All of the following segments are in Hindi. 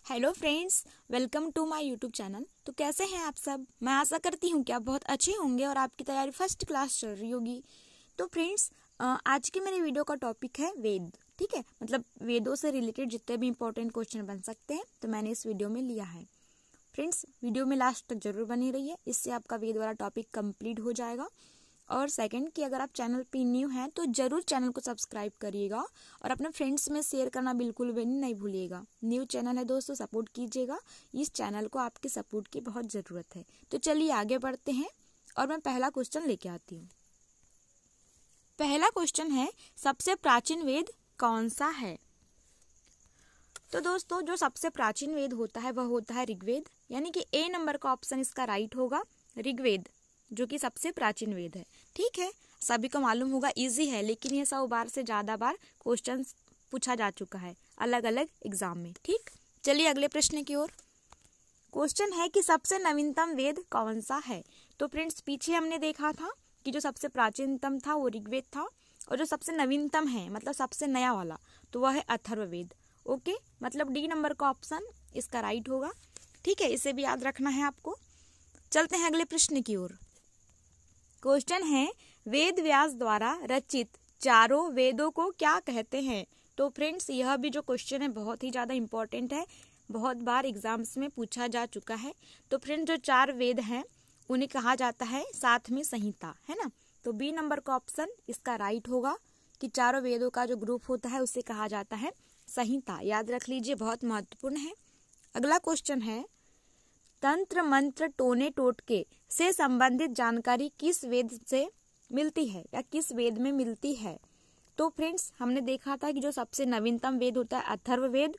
Hello friends, welcome to my YouTube channel. तो कैसे हैं आप सब? मैं आशा करती हूँ कि आप बहुत अच्छे होंगे और आपकी तैयारी फर्स्ट क्लास चल रही होगी। तो फ्रेंड्स, आज की मेरी वीडियो का टॉपिक है वेद। ठीक है, मतलब वेदों से रिलेटेड जितने भी इंपॉर्टेंट क्वेश्चन बन सकते हैं तो मैंने इस वीडियो में लिया है। फ्रेंड्स, वीडियो में लास्ट तक जरूर बनी रहिए, इससे आपका वेद वाला टॉपिक कंप्लीट हो जाएगा। और सेकंड कि अगर आप चैनल पे न्यू हैं तो जरूर चैनल को सब्सक्राइब करिएगा और अपने फ्रेंड्स में शेयर करना बिल्कुल भी नहीं भूलिएगा। न्यू चैनल है दोस्तों, सपोर्ट कीजिएगा। इस चैनल को आपके सपोर्ट की बहुत ज़रूरत है। तो चलिए आगे बढ़ते हैं और मैं पहला क्वेश्चन लेके आती हूँ। पहला क्वेश्चन है, सबसे प्राचीन वेद कौन सा है? तो दोस्तों, जो सबसे प्राचीन वेद होता है वह होता है ऋग्वेद, यानी कि ए नंबर का ऑप्शन इसका राइट होगा। ऋग्वेद जो कि सबसे प्राचीन वेद है। ठीक है, सभी को मालूम होगा, इजी है, लेकिन ये 100 बार से ज्यादा बार क्वेश्चन पूछा जा चुका है अलग अलग एग्जाम में। ठीक, चलिए अगले प्रश्न की ओर। क्वेश्चन है कि सबसे नवीनतम वेद कौन सा है? तो फ्रेंड्स, पीछे हमने देखा था कि जो सबसे प्राचीनतम था वो ऋग्वेद था, और जो सबसे नवीनतम है मतलब सबसे नया वाला तो वह है अथर्ववेद। ओके, मतलब डी नंबर का ऑप्शन इसका राइट होगा। ठीक है, इसे भी याद रखना है आपको। चलते हैं अगले प्रश्न की ओर। क्वेश्चन है, वेद व्यास द्वारा रचित चारों वेदों को क्या कहते हैं? तो फ्रेंड्स, यह भी जो क्वेश्चन है बहुत ही ज्यादा इंपॉर्टेंट है, बहुत बार एग्जाम्स में पूछा जा चुका है। तो फ्रेंड्स, जो 4 वेद हैं उन्हें कहा जाता है साथ में संहिता, है ना। तो बी नंबर का ऑप्शन इसका राइट होगा कि चारों वेदों का जो ग्रुप होता है उसे कहा जाता है संहिता। याद रख लीजिए, बहुत महत्वपूर्ण है। अगला क्वेश्चन है, तंत्र मंत्र टोने टोटके से संबंधित जानकारी किस वेद से मिलती है या किस वेद में मिलती है? तो फ्रेंड्स, हमने देखा था कि जो सबसे नवीनतम वेद होता है अथर्ववेद,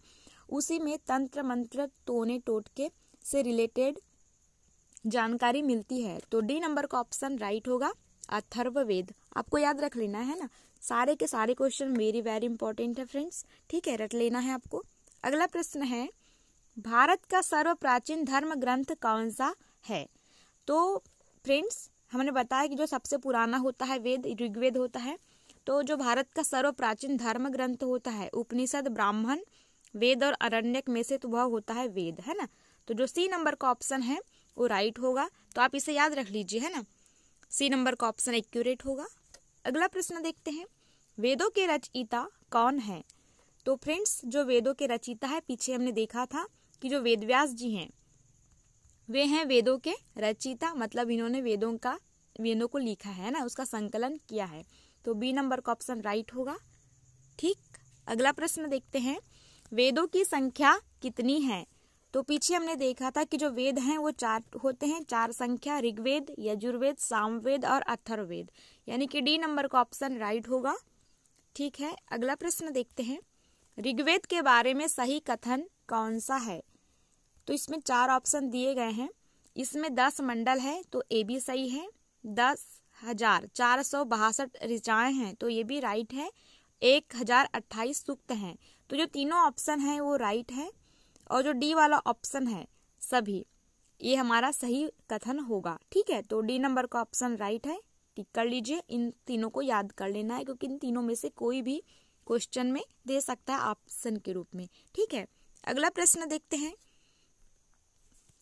उसी में तंत्र मंत्र टोने टोटके से रिलेटेड जानकारी मिलती है। तो डी नंबर का ऑप्शन राइट होगा, अथर्ववेद। आपको याद रख लेना है ना, सारे के सारे क्वेश्चन वेरी इंपॉर्टेंट है फ्रेंड्स। ठीक है, रट लेना है आपको। अगला प्रश्न है, भारत का सर्व प्राचीन धर्म ग्रंथ कौन सा है? तो फ्रेंड्स, हमने बताया कि जो सबसे पुराना होता है वेद ऋग्वेद होता है। तो जो भारत का सर्व प्राचीन धर्म ग्रंथ होता है उपनिषद, ब्राह्मण, वेद और अरण्यक में से तो वह होता है वेद, है ना। तो जो सी नंबर का ऑप्शन है वो राइट होगा। तो आप इसे याद रख लीजिए, है ना, सी नंबर का ऑप्शन एक्यूरेट होगा। अगला प्रश्न देखते हैं, वेदों के रचयिता कौन है? तो फ्रेंड्स, जो वेदों के रचयिता है, पीछे हमने देखा था कि जो वेदव्यास जी हैं वे हैं वेदों के रचयिता, मतलब इन्होंने वेदों को लिखा है ना, उसका संकलन किया है। तो बी नंबर का ऑप्शन राइट होगा। ठीक, अगला प्रश्न देखते हैं, वेदों की संख्या कितनी है? तो पीछे हमने देखा था कि जो वेद हैं वो 4 होते हैं, 4 संख्या, ऋग्वेद, यजुर्वेद, सामवेद और अथर्ववेद, यानी कि डी नंबर का ऑप्शन राइट होगा। ठीक है, अगला प्रश्न देखते हैं, ऋग्वेद के बारे में सही कथन कौन सा है? तो इसमें 4 ऑप्शन दिए गए हैं। इसमें 10 मंडल है तो ए भी सही है, 10,462 ऋचाएं हैं तो ये भी राइट है, 1028 सूक्त हैं। तो जो तीनों ऑप्शन है वो राइट है, और जो डी वाला ऑप्शन है सभी, ये हमारा सही कथन होगा। ठीक है, तो डी नंबर का ऑप्शन राइट है। टिक कर लीजिए, इन तीनों को याद कर लेना है क्योंकि इन तीनों में से कोई भी क्वेश्चन में दे सकता है ऑप्शन के रूप में। ठीक है, अगला प्रश्न देखते हैं,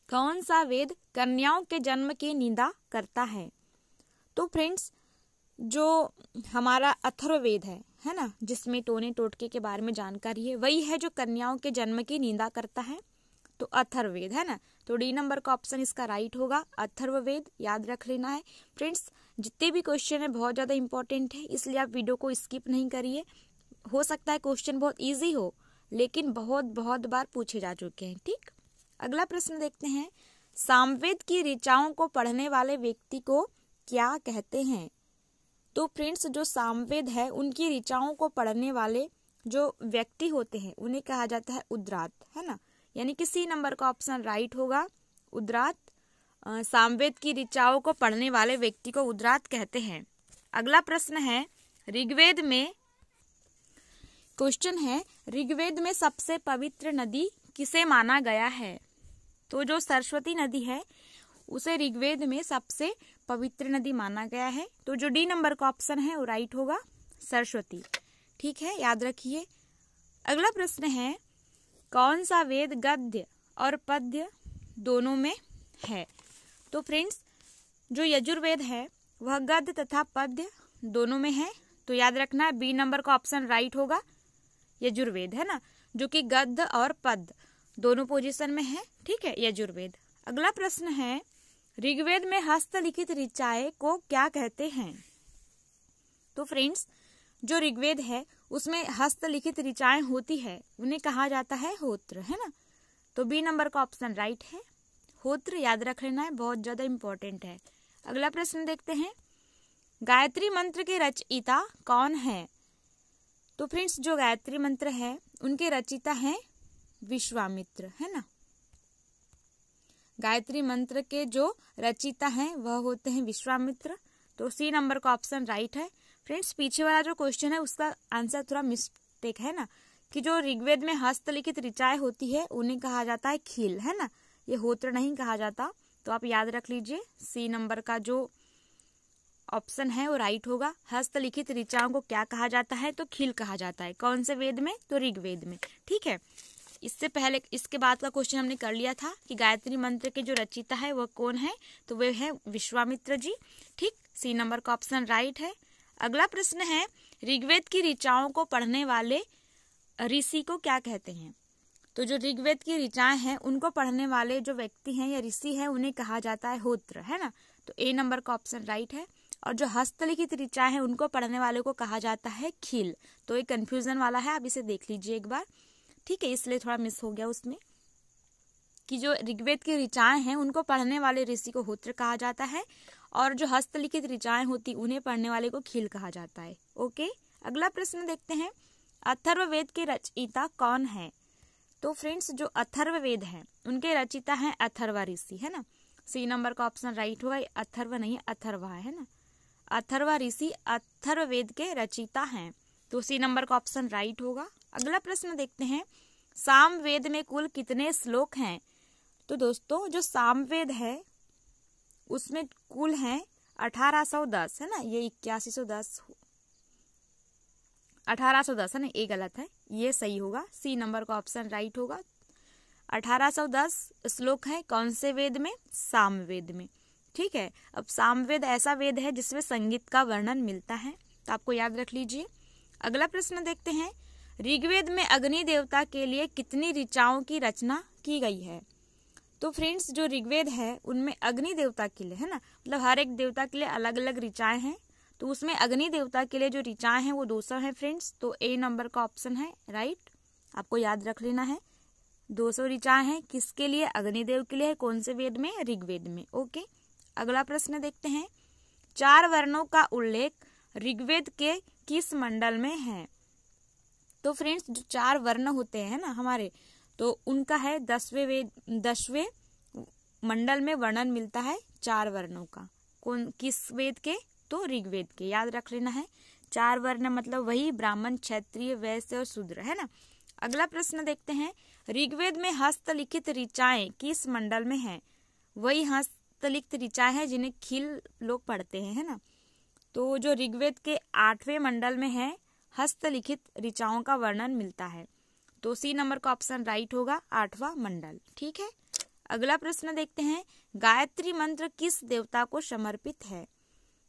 कौन सा वेद कन्याओं के जन्म की निंदा करता है? तो फ्रेंड्स, जो हमारा अथर्ववेद है ना, जिसमें टोने टोटके के बारे में जानकारी है, वही है जो कन्याओं के जन्म की निंदा करता है। तो अथर्ववेद, है ना। तो डी नंबर का ऑप्शन इसका राइट होगा, अथर्ववेद। याद रख लेना है फ्रेंड्स, जितने भी क्वेश्चन है बहुत ज्यादा इंपॉर्टेंट है, इसलिए आप वीडियो को स्किप नहीं करिए। हो सकता है क्वेश्चन बहुत ईजी हो, लेकिन बहुत बार पूछे जा चुके हैं। ठीक, अगला प्रश्न देखते हैं, सामवेद की ऋचाओं को पढ़ने वाले व्यक्ति को क्या कहते हैं? तो फ्रेंड्स, जो सामवेद है उनकी ऋचाओं को पढ़ने वाले जो व्यक्ति होते हैं उन्हें कहा जाता है उद्रात, है ना, यानी कि सी नंबर का ऑप्शन राइट होगा, उद्रात। सामवेद की ऋचाओं को पढ़ने वाले व्यक्ति को उद्रात कहते हैं। अगला प्रश्न है, ऋग्वेद में क्वेश्चन है, ऋग्वेद में सबसे पवित्र नदी किसे माना गया है? तो जो सरस्वती नदी है उसे ऋग्वेद में सबसे पवित्र नदी माना गया है। तो जो डी नंबर का ऑप्शन है वो राइट होगा, सरस्वती। ठीक है, याद रखिए। अगला प्रश्न है, कौन सा वेद गद्य और पद्य दोनों में है? तो फ्रेंड्स जो यजुर्वेद है वह गद्य तथा पद्य दोनों में है, तो याद रखना है बी नंबर का ऑप्शन राइट होगा, यजुर्वेद है ना, जो कि गद्य और पद्य दोनों पोजीशन में है, ठीक है, यजुर्वेद। अगला प्रश्न है, ऋग्वेद में हस्तलिखित ऋचाएं को क्या कहते हैं? तो फ्रेंड्स जो ऋग्वेद है उसमें हस्तलिखित ऋचाएं होती है, उन्हें कहा जाता है होत्र, है ना, तो बी नंबर का ऑप्शन राइट है, होत्र याद रख लेना है, बहुत ज्यादा इंपॉर्टेंट है। अगला प्रश्न देखते हैं, गायत्री मंत्र के रचयिता कौन है? तो फ्रेंड्स जो गायत्री मंत्र है उनके रचयिता हैं विश्वामित्र, है ना, गायत्री मंत्र के जो रचयिता हैं वह होते हैं विश्वामित्र, तो सी नंबर का ऑप्शन राइट है। फ्रेंड्स पीछे वाला जो क्वेश्चन है उसका आंसर थोड़ा मिस्टेक है ना, कि जो ऋग्वेद में हस्तलिखित ऋचाएं होती है उन्हें कहा जाता है खील, है ना, ये होत्र नहीं कहा जाता, तो आप याद रख लीजिए सी नंबर का जो ऑप्शन है वो राइट होगा। हस्तलिखित ऋचाओं को क्या कहा जाता है? तो खील कहा जाता है। कौन से वेद में? तो ऋग्वेद में, ठीक है। इससे पहले इसके बाद का क्वेश्चन हमने कर लिया था कि गायत्री मंत्र के जो रचयिता है वह कौन है, तो वे है विश्वामित्र जी, ठीक, सी नंबर का ऑप्शन राइट है। अगला प्रश्न है, ऋग्वेद की ऋचाओं को पढ़ने वाले ऋषि को क्या कहते हैं? तो जो ऋग्वेद की ऋचाएं हैं उनको पढ़ने वाले जो व्यक्ति हैं या ऋषि हैं उन्हें कहा जाता है होत्र, है ना, तो ए नंबर का ऑप्शन राइट है। और जो हस्तलिखित ऋचाएं हैं उनको पढ़ने वाले को कहा जाता है खील, तो ये कंफ्यूजन वाला है, आप इसे देख लीजिए एक बार, ठीक है, इसलिए थोड़ा मिस हो गया उसमें कि जो ऋग्वेद की ऋचाएं हैं उनको पढ़ने वाले ऋषि को होत्र कहा जाता है और जो हस्तलिखित ऋचाएं होती उन्हें पढ़ने वाले को खील कहा जाता है। ओके, अगला प्रश्न देखते हैं, अथर्ववेद के रचयिता कौन है? तो फ्रेंड्स जो अथर्ववेद है उनके रचयिता हैं अथर्वा ऋषि, है ना, सी नंबर का ऑप्शन राइट होगा, अथर्व नहीं अथर्वा है ना, अथर्वा ऋषि अथर्ववेद के रचयिता हैं, तो सी नंबर का ऑप्शन राइट होगा। अगला प्रश्न देखते हैं, सामवेद में कुल कितने श्लोक हैं? तो दोस्तों जो सामवेद है उसमें कुल हैं 1810, है ना, ये 8110 1810 है ना, ये गलत है, ये सही होगा, सी नंबर का ऑप्शन राइट होगा। 1810 श्लोक है कौन से वेद में? सामवेद में, ठीक है। अब सामवेद ऐसा वेद है जिसमें संगीत का वर्णन मिलता है, तो आपको याद रख लीजिए। अगला प्रश्न देखते हैं, ऋग्वेद में अग्नि देवता के लिए कितनी ऋचाओं की रचना की गई है? तो फ्रेंड्स जो ऋग्वेद है उनमें अग्नि देवता के लिए, है ना, मतलब हर एक देवता के लिए अलग अलग ऋचाएं हैं, तो उसमें अग्नि देवता के लिए जो ऋचाएं हैं वो 200 है फ्रेंड्स, तो ए नंबर का ऑप्शन है राइट, आपको याद रख लेना है। 200 ऋचाएं हैं, किसके लिए? अग्निदेव के लिए। कौन से वेद में? ऋग्वेद में। ओके, अगला प्रश्न देखते हैं, 4 वर्णों का उल्लेख ऋग्वेद के किस मंडल में है? तो फ्रेंड्स जो 4 वर्ण होते हैं ना हमारे, तो उनका है 10वें मंडल में वर्णन मिलता है 4 वर्णों का। कौन किस वेद के? तो ऋग्वेद के, याद रख लेना है। 4 वर्ण मतलब वही ब्राह्मण, क्षत्रिय, वैश्य और शूद्र, है ना। अगला प्रश्न देखते हैं, ऋग्वेद में हस्तलिखित ऋचाएं किस मंडल में है? वही हस्तलिखित ऋचाएं हैं जिन्हें खील लोग पढ़ते हैं, है ना, तो जो ऋग्वेद के 8वें मंडल में है हस्तलिखित ऋचाओं का वर्णन मिलता है, तो सी नंबर का ऑप्शन राइट होगा, 8वां मंडल, ठीक है। अगला प्रश्न देखते हैं, गायत्री मंत्र किस देवता को समर्पित है?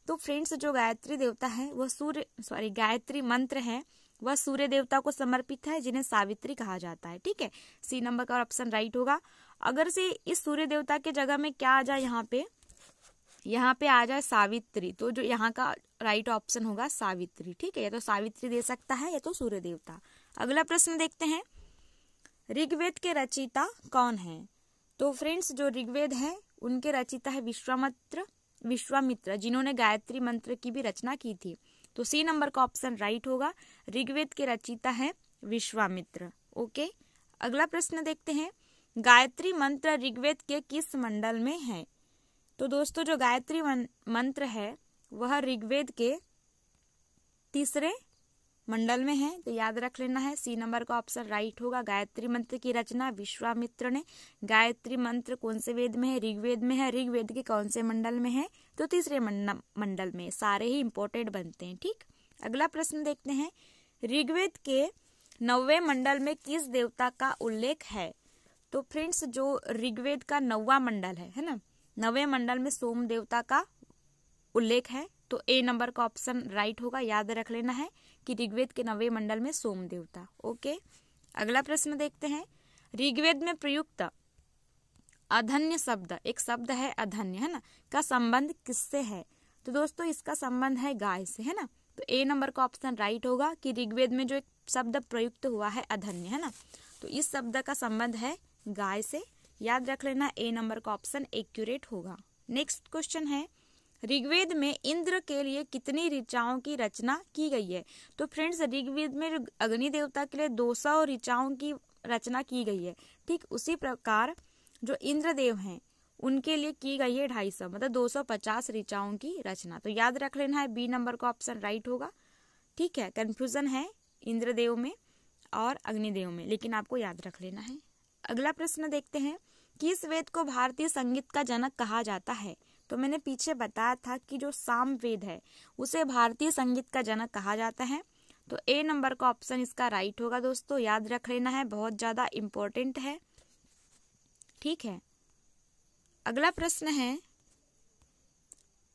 तो फ्रेंड्स जो गायत्री देवता है वह गायत्री मंत्र है वह सूर्य देवता को समर्पित है, जिन्हें सावित्री कहा जाता है, ठीक है, सी नंबर का ऑप्शन राइट होगा। अगर से इस सूर्य देवता के जगह में क्या आ जाए, यहाँ पे आ जाए सावित्री, तो जो यहाँ का राइट ऑप्शन होगा सावित्री, ठीक है, या तो सावित्री दे सकता है या तो सूर्य देवता। अगला प्रश्न देखते हैं, ऋग्वेद के रचयिता कौन है? तो फ्रेंड्स जो ऋग्वेद है उनके रचयिता है विश्वामित्र, जिन्होंने गायत्री मंत्र की भी रचना की थी, तो सी नंबर का ऑप्शन राइट होगा, ऋग्वेद के रचयिता है विश्वामित्र। ओके, अगला प्रश्न देखते हैं, गायत्री मंत्र ऋग्वेद के किस मंडल में है? तो दोस्तों जो गायत्री मंत्र है वह ऋग्वेद के 3रे मंडल में है, तो याद रख लेना है, सी नंबर का ऑप्शन राइट होगा। गायत्री मंत्र की रचना विश्वामित्र ने। गायत्री मंत्र कौन से वेद में है? ऋग्वेद में है। ऋग्वेद के कौन से मंडल में है? तो 3रे मंडल में। सारे ही इंपॉर्टेंट बनते हैं, ठीक। अगला प्रश्न देखते हैं, ऋग्वेद के 9वें मंडल में किस देवता का उल्लेख है? तो फ्रेंड्स जो ऋग्वेद का 9वां मंडल है ना, 9वें मंडल में सोम देवता का उल्लेख है। तो ए नंबर का ऑप्शन राइट होगा, याद रख लेना है कि ऋग्वेद के 9वें मंडल में सोम देवता। ओके, अगला प्रश्न देखते हैं। ऋग्वेद में प्रयुक्त अधन्य शब्द, एक शब्द है अधन्य है ना, का संबंध किससे है? तो दोस्तों इसका संबंध है गाय से, है ना। तो ए नंबर का ऑप्शन राइट होगा कि ऋग्वेद में जो एक शब्द प्रयुक्त हुआ है अधन्य, है ना, तो इस शब्द का संबंध है गाय से। याद रख लेना, ए नंबर का ऑप्शन एक्यूरेट होगा। नेक्स्ट क्वेश्चन है, ऋग्वेद में इंद्र के लिए कितनी ऋचाओं की रचना की गई है? तो फ्रेंड्स ऋग्वेद में अग्नि देवता के लिए 200 ऋचाओं की रचना की गई है। ठीक उसी प्रकार जो इंद्रदेव हैं उनके लिए की गई है 250, मतलब 250 ऋचाओं की रचना। तो याद रख लेना है, बी नंबर का ऑप्शन राइट होगा। ठीक है, कंफ्यूजन है इंद्रदेव में और अग्निदेव में, लेकिन आपको याद रख लेना है। अगला प्रश्न देखते हैं, किस वेद को भारतीय संगीत का जनक कहा जाता है? तो मैंने पीछे बताया था कि जो साम वेद है उसे भारतीय संगीत का जनक कहा जाता है। तो ए नंबर का ऑप्शन इसका राइट होगा दोस्तों, याद रख लेना है, बहुत ज्यादा इम्पोर्टेंट है। ठीक है, अगला प्रश्न है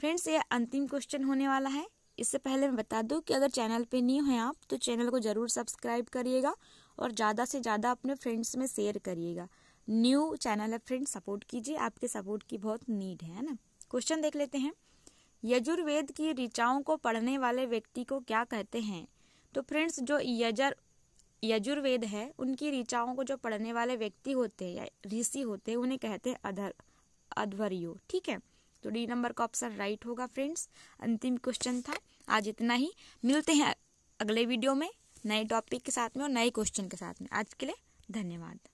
फ्रेंड्स, ये अंतिम क्वेश्चन होने वाला है। इससे पहले मैं बता दूं कि अगर चैनल पे न्यू हैं आप तो चैनल को जरूर सब्सक्राइब करिएगा और ज़्यादा से ज़्यादा अपने फ्रेंड्स में शेयर करिएगा। न्यू चैनल है फ्रेंड्स, सपोर्ट कीजिए, आपके सपोर्ट की बहुत नीड है ना। क्वेश्चन देख लेते हैं, यजुर्वेद की ऋचाओं को पढ़ने वाले व्यक्ति को क्या कहते हैं? तो फ्रेंड्स जो यजुर्वेद है उनकी ऋचाओं को जो पढ़ने वाले व्यक्ति होते हैं या ऋषि होते हैं उन्हें कहते हैं अध्वर्यो। ठीक है, तो डी नंबर का ऑप्शन राइट होगा फ्रेंड्स। अंतिम क्वेश्चन था, आज इतना ही। मिलते हैं अगले वीडियो में नए टॉपिक के साथ में और नए क्वेश्चन के साथ में। आज के लिए धन्यवाद।